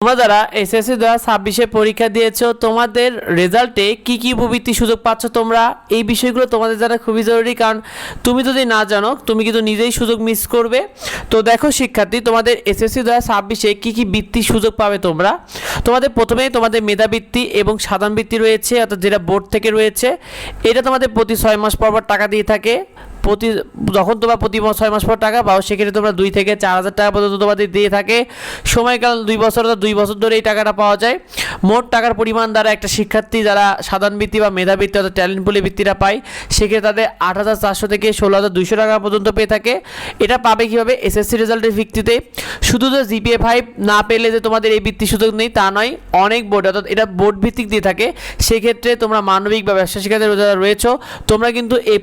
তোমরা যারা এসএসসি 2026 পরীক্ষা দিয়েছো তোমাদের রেজাল্টে কি কি উপবৃত্তি সুযোগ পাচ্ছ তোমরা এই বিষয়গুলো তোমাদের জানা খুবই জরুরি, কারণ তুমি যদি না জানো তুমি কিন্তু নিজেই সুযোগ মিস করবে। তো দেখো শিক্ষার্থী, তোমাদের এসএসসি 2026 কি কি বৃত্তি সুযোগ পাবে তোমরা। তোমাদের প্রথমেই তোমাদের মেধাবৃত্তি এবং সাধারণ বৃত্তি রয়েছে, অর্থাৎ যেটা বোর্ড থেকে রয়েছে। এটা তোমাদের প্রতি 6 মাস পর পর টাকা দিয়ে থাকে। যখন তোমরা প্রতি 6 মাস পর টাকা পাও সেক্ষেত্রে তোমরা 2 থেকে 4,000 টাকা পর্যন্ত তোমাদের দিয়ে থাকে। সময়কাল 2 বছর, অর্থাৎ 2 বছর ধরে এই টাকাটা পাওয়া যায়। মোট টাকার পরিমাণ দ্বারা একটা শিক্ষার্থী যারা সাধারণ বৃত্তি বা মেধাবৃত্তি অর্থাৎ ট্যালেন্ট পুলে বৃত্তিটা পায় সেক্ষেত্রে তাদের 8,400 থেকে 16,200 টাকা পর্যন্ত পেয়ে থাকে। এটা পাবে কীভাবে? এসএসসি রেজাল্টের ভিত্তিতে। শুধু তো জিপিএ 5 না পেলে যে তোমাদের এই বৃত্তি সুযোগ নেই তা নয়, অনেক বোর্ড অর্থাৎ এটা বোর্ড ভিত্তিক দিয়ে থাকে। সেক্ষেত্রে তোমরা মানবিক বা ব্যবসা শিক্ষার্থী যারা রয়েছো তোমরা কিন্তু A+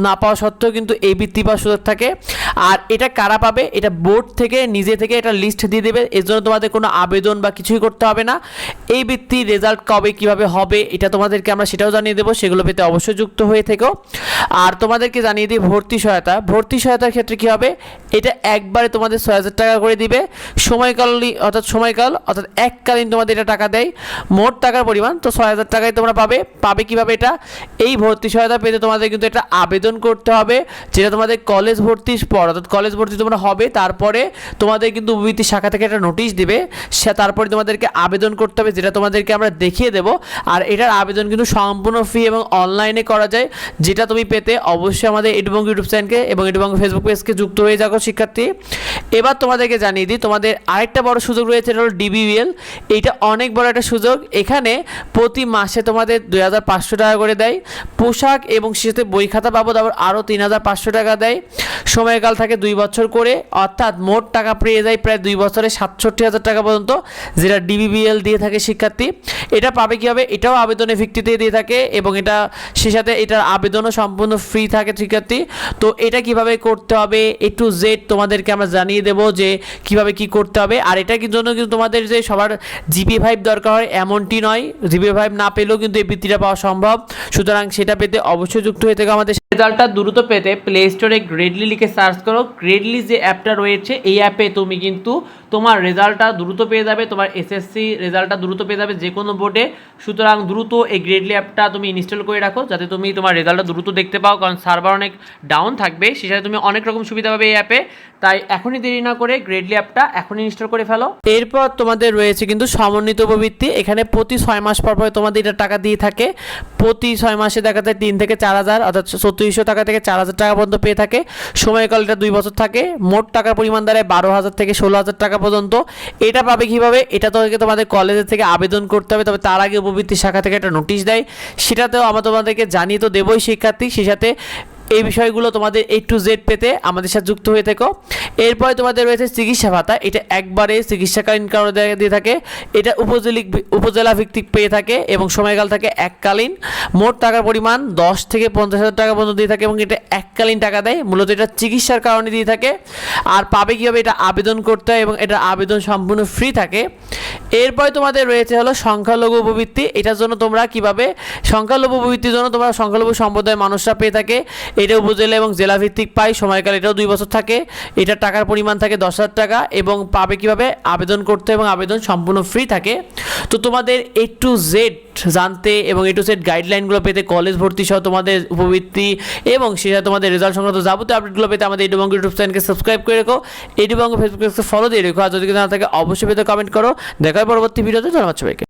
না পাওয়া সত্ত্বেও কিন্তু এই বৃত্তি পাওয়ার সুযোগ থাকে। আর এটা কারা পাবে? এটা বোর্ড থেকে নিজে থেকে এটা লিস্ট দিয়ে দেবে, এর জন্য তোমাদের কোনো আবেদন বা কিছুই করতে হবে না। এই বৃত্তি রেজাল্ট কবে কিভাবে হবে এটা তোমাদেরকে আমরা সেটাও জানিয়ে দেবো, সেগুলো পেতে অবশ্যই যুক্ত হয়ে থেকো। আর তোমাদেরকে জানিয়ে দিই ভর্তি সহায়তা। ভর্তি সহায়তার ক্ষেত্রে কী হবে? এটা একবারে তোমাদের 6,000 টাকা করে দিবে। সময়কাল অর্থাৎ এককালীন তোমাদের এটা টাকা দেয়। মোট টাকার পরিমাণ তো 6,000 টাকায় তোমরা পাবে কীভাবে এটা? এই ভর্তি সহায়তা পেতে তোমাদের কিন্তু এটা আবেদন করতে হবে, যেটা তোমাদের কলেজ ভর্তির পর অর্থাৎ কলেজ ভর্তি তোমরা হবে তারপরে তোমাদের কিন্তু উপবৃত্তি শাখা থেকে একটা নোটিশ দিবে, সে তারপরে তোমাদেরকে আবেদন করতে হবে, যেটা তোমাদেরকে আমরা দেখিয়ে দেবো। আর এটার আবেদন কিন্তু সম্পূর্ণ ফ্রি এবং অনলাইনে করা যায়, যেটা তুমি পেতে অবশ্যই আমাদের এডুবঙ্গ ইউটিউব চ্যানেলকে এবং এডুবঙ্গ ফেসবুক পেজকে যুক্ত হয়ে যাও শিক্ষার্থী। এবার তোমাদেরকে জানিয়ে দিই তোমাদের আরেকটা বড় সুযোগ রয়েছে, এটা হলো ডিবিবিএল। এইটা অনেক বড় একটা সুযোগ। এখানে প্রতি মাসে তোমাদের 2,500 টাকা করে দেয়। পোশাক এবং সাথে বই খাতা বাবদ আরও 3,500 টাকা দেয়। সময়কাল থাকে 2 বছর করে, অর্থাৎ মোট টাকা পেয়ে যায় প্রায় 2 বছরে 67,000 টাকা পর্যন্ত, যেটা ডিবিবিএল দিয়ে থাকে শিক্ষার্থী। এটা পাবে কীভাবে? এটাও আবেদনের ভিত্তিতে দিয়ে থাকে এবং এটা সে সাথে এটার আবেদনও সম্পূর্ণ ফ্রি থাকে শিক্ষার্থী। তো এটা কিভাবে করতে হবে A to Z তোমাদেরকে আমরা জানিয়ে দেবো যে কিভাবে কি করতে হবে। আর এটার জন্য কিন্তু তোমাদের যে সবার জিপিএ 5 দরকার হয় এমনটি নয়, জিপিএ 5 না পেলেও কিন্তু এই বৃত্তিটা পাওয়া সম্ভব। সুতরাং সেটা পেতে অবশ্যই যুক্ত হয়ে থেকে আমাদের রেজাল্টটা দ্রুত পেতে প্লে স্টোরে গ্রেডলি লিখে সার্চ করো। গ্রেডলি যে অ্যাপটা রয়েছে এই অ্যাপে তুমি কিন্তু তোমার রেজাল্টটা দ্রুত পেয়ে যাবে, তোমার এসএসসি রেজাল্টটা দ্রুত পেয়ে যাবে যে কোনো বোর্ডে। সুতরাং দ্রুত এই গ্রেডলি অ্যাপটা তুমি ইনস্টল করে রাখো যাতে তুমি তোমার রেজাল্টটা দ্রুত দেখতে পাও, কারণ সার্ভার অনেক ডাউন থাকবে, সে সাথে তুমি অনেক রকম সুবিধা পাবে এই অ্যাপে। তাই এখনই দেরি না করে গ্রেডলি অ্যাপটা এখনই ইনস্টল করে ফেলো। এরপর তোমাদের রয়েছে কিন্তু সমন্বিত উপবৃত্তি। এখানে প্রতি 6 মাস পর পর তোমাদের এটা টাকা দিয়ে থাকে। প্রতি 6 মাসে দেখা যায় 3 থেকে 4,000 অর্থাৎ 3,400 টাকা থেকে 4,000 টাকা পর্যন্ত পেয়ে থাকে। সময়কাল এটা 2 বছর থাকে। মোট টাকার পরিমাণ দাঁড়ায় 12,000 থেকে 16,000 টাকা পর্যন্ত। এটা পাবে কিভাবে? এটা তোমাদের কলেজের থেকে আবেদন করতে হবে, তবে তার আগে উপবৃত্তি শাখা থেকে একটা নোটিশ দেয়, সেটাতেও আমরা তোমাদেরকে জানিয়ে তো দেবই শিক্ষার্থী। সেই সাথে এই বিষয়গুলো তোমাদের A to Z পেতে আমাদের সাথে যুক্ত হয়ে থেকো। এরপরে তোমাদের রয়েছে চিকিৎসা ভাতা। এটা একবারে চিকিৎসাকালীন কারণে দিয়ে থাকে। এটা উপজেলা ভিত্তিক পেয়ে থাকে এবং সময়কাল থাকে এককালীন। মোট টাকার পরিমাণ 10 থেকে 50,000 টাকা পর্যন্ত দিয়ে থাকে এবং এটা এককালীন টাকা দেয়। মূলত এটা চিকিৎসার কারণে দিয়ে থাকে। আর পাবে কীভাবে? এটা আবেদন করতে হয় এবং এটা আবেদন সম্পূর্ণ ফ্রি থাকে। এরপরে তোমাদের রয়েছে হলো সংখ্যালঘু উপবৃত্তি। এটার জন্য তোমরা কিভাবে সংখ্যালঘু উপবৃত্তির জন্য তোমরা সংখ্যালঘু সম্প্রদায়ের মানুষরা পেয়ে থাকে। এটা উপজেলা এবং জেলা ভিত্তিক পাই। সময়কাল এটাও 2 বছর থাকে। এটা টাকার পরিমাণ থাকে 10,000 টাকা এবং পাবে কিভাবে? আবেদন করতে এবং আবেদন সম্পূর্ণ ফ্রি থাকে। তো তোমাদের A to Z জানতে এবং A to Z গাইডলাইনগুলো পেতে কলেজ ভর্তি সহ তোমাদের উপবৃত্তি এবং সেটা তোমাদের রেজাল্ট সংক্রান্ত যাবতীয় আপডেটগুলো পেতে আমাদের এডুবঙ্গ ইউটিউব চ্যানেলকে সাবস্ক্রাইব করে রেখো, এডুবঙ্গ ফেসবুক পেজকে ফলো দিয়ে রেখো। আর যদি না থাকে অবশ্যই পেতে কমেন্ট করো। দেখা হয় পরবর্তী ভিডিওতে। ধন্যবাদ সবাইকে।